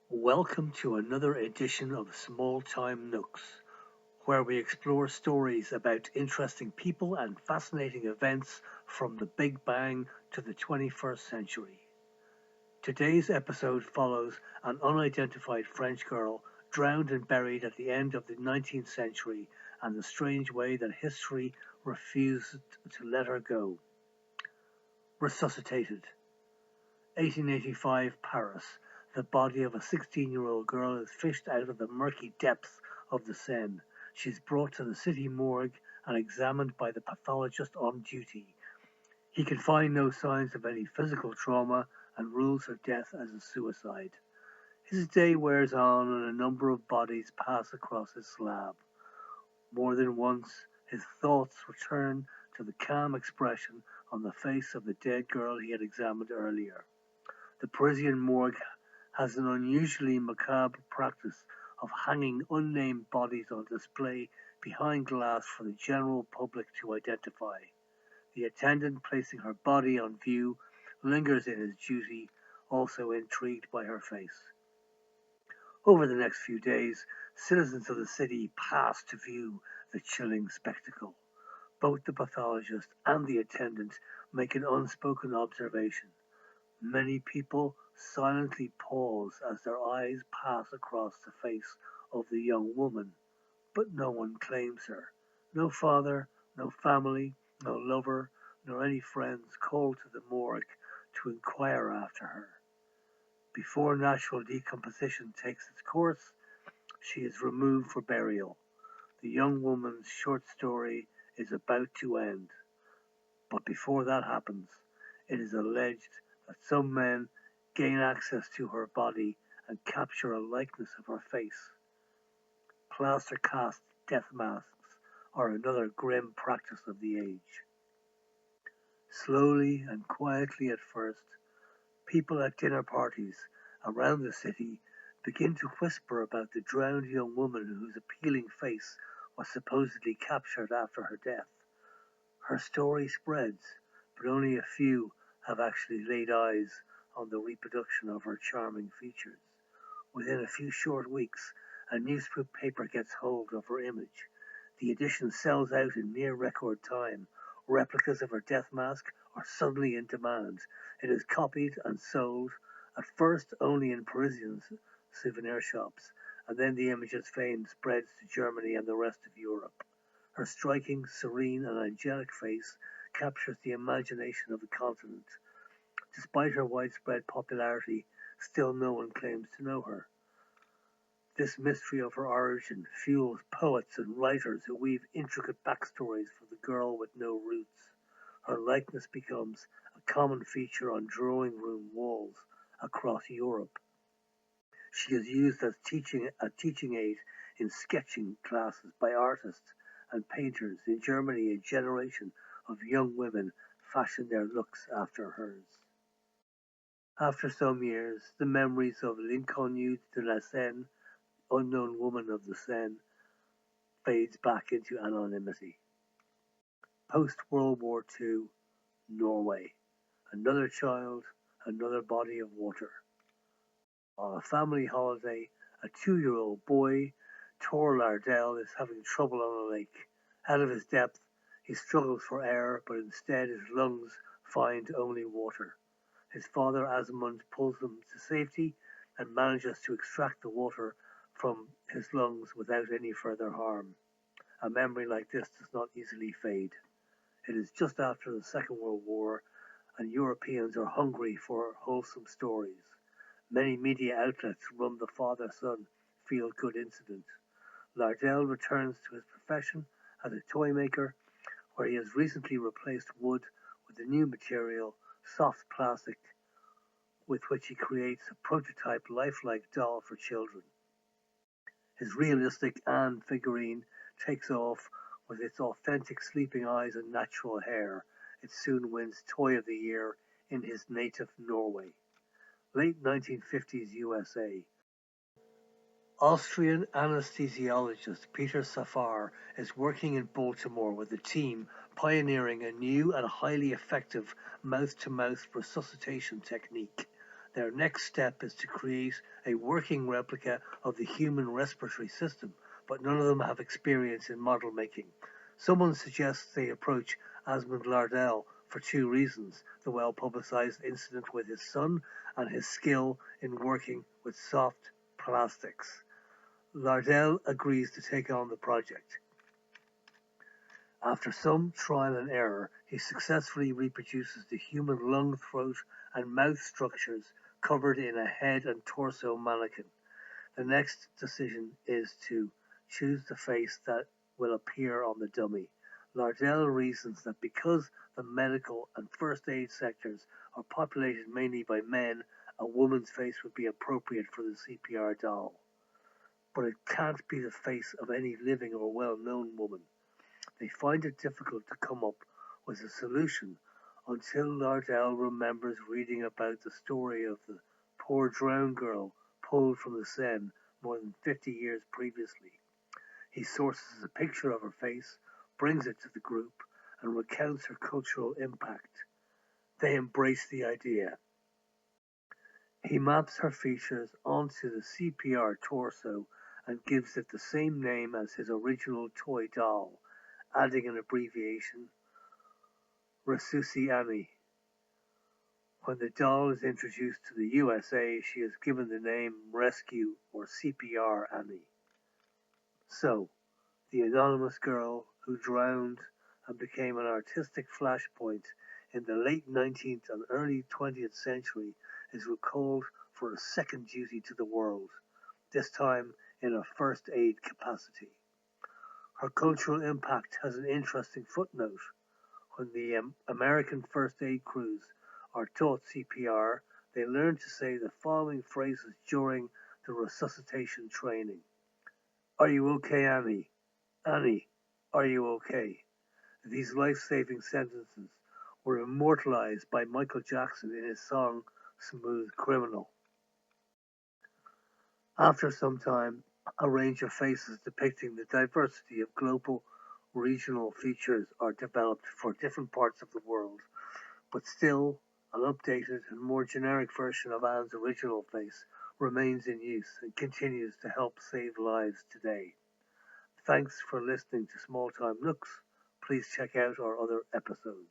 Welcome to another edition of Small Time Nooks, where we explore stories about interesting people and fascinating events from the Big Bang to the 21st century. Today's episode follows an unidentified French girl drowned and buried at the end of the 19th century and the strange way that history refused to let her go. Resuscitated. 1885 Paris. The body of a 16-year-old girl is fished out of the murky depths of the Seine. She is brought to the city morgue and examined by the pathologist on duty. He can find no signs of any physical trauma and rules her death as a suicide. His day wears on and a number of bodies pass across his slab. More than once, his thoughts return to the calm expression on the face of the dead girl he had examined earlier. The Parisian morgue has an unusually macabre practice of hanging unnamed bodies on display behind glass for the general public to identify. The attendant placing her body on view lingers in his duty, also intrigued by her face. Over the next few days, citizens of the city pass to view the chilling spectacle. Both the pathologist and the attendant make an unspoken observation. Many people silently pause as their eyes pass across the face of the young woman, but no one claims her. No father, no family, no lover, nor any friends called to the morgue to inquire after her. Before natural decomposition takes its course, she is removed for burial. The young woman's short story is about to end. But before that happens, it is alleged that some men gain access to her body and capture a likeness of her face. Plaster cast death masks are another grim practice of the age. Slowly and quietly at first, people at dinner parties around the city begin to whisper about the drowned young woman whose appealing face was supposedly captured after her death. Her story spreads, but only a few have actually laid eyes on the reproduction of her charming features. Within a few short weeks, a newspaper gets hold of her image. The edition sells out in near record time. Replicas of her death mask are suddenly in demand. It is copied and sold, at first only in Parisians' souvenir shops, and then the image's fame spreads to Germany and the rest of Europe. Her striking, serene, and angelic face captures the imagination of the continent. Despite her widespread popularity, still no one claims to know her. This mystery of her origin fuels poets and writers who weave intricate backstories for the girl with no roots. Her likeness becomes a common feature on drawing room walls across Europe. She is used as a teaching aid in sketching classes by artists and painters. In Germany, a generation of young women fashion their looks after hers. After some years, the memories of l'inconnue de la Seine, unknown woman of the Seine, fades back into anonymity. Post-World War II, Norway. Another child, another body of water. On a family holiday, a 2-year-old boy, Tor Lardell, is having trouble on a lake. Out of his depth, he struggles for air, but instead his lungs find only water. His father, Asmund, pulls him to safety and manages to extract the water from his lungs without any further harm. A memory like this does not easily fade. It is just after the Second World War, and Europeans are hungry for wholesome stories. Many media outlets run the father-son feel-good incident. Lardell returns to his profession as a toy maker, where he has recently replaced wood with a new material, soft plastic, with which he creates a prototype lifelike doll for children. His realistic Anne figurine takes off with its authentic sleeping eyes and natural hair. It soon wins Toy of the Year in his native Norway. Late 1950s USA. Austrian anesthesiologist Peter Safar is working in Baltimore with a team pioneering a new and highly effective mouth-to-mouth resuscitation technique. Their next step is to create a working replica of the human respiratory system, but none of them have experience in model making. Someone suggests they approach Asmund Lardell for two reasons: the well publicized incident with his son and his skill in working with soft plastics. Lardell agrees to take on the project. After some trial and error, he successfully reproduces the human lung, throat, and mouth structures covered in a head and torso mannequin. The next decision is to choose the face that will appear on the dummy. Lardell reasons that because the medical and first aid sectors are populated mainly by men, a woman's face would be appropriate for the CPR doll. But it can't be the face of any living or well-known woman. They find it difficult to come up with a solution until Lardell remembers reading about the story of the poor drowned girl pulled from the Seine more than 50 years previously. He sources a picture of her face, brings it to the group, and recounts her cultural impact. They embrace the idea. He maps her features onto the CPR torso and gives it the same name as his original toy doll, adding an abbreviation, Resuscitated. When the doll is introduced to the USA, she is given the name Rescue or CPR Annie. So, the anonymous girl who drowned and became an artistic flashpoint in the late 19th and early 20th century is recalled for a second duty to the world, this time in a first aid capacity. Her cultural impact has an interesting footnote. When the American first aid crews are taught CPR, they learn to say the following phrases during the resuscitation training. Are you okay, Annie? Annie, are you okay? These life-saving sentences were immortalized by Michael Jackson in his song Smooth Criminal. After some time, a range of faces depicting the diversity of global regional features are developed for different parts of the world, but still an updated and more generic version of Anne's original face remains in use and continues to help save lives today. Thanks for listening to Small Time Nooks. Please check out our other episodes.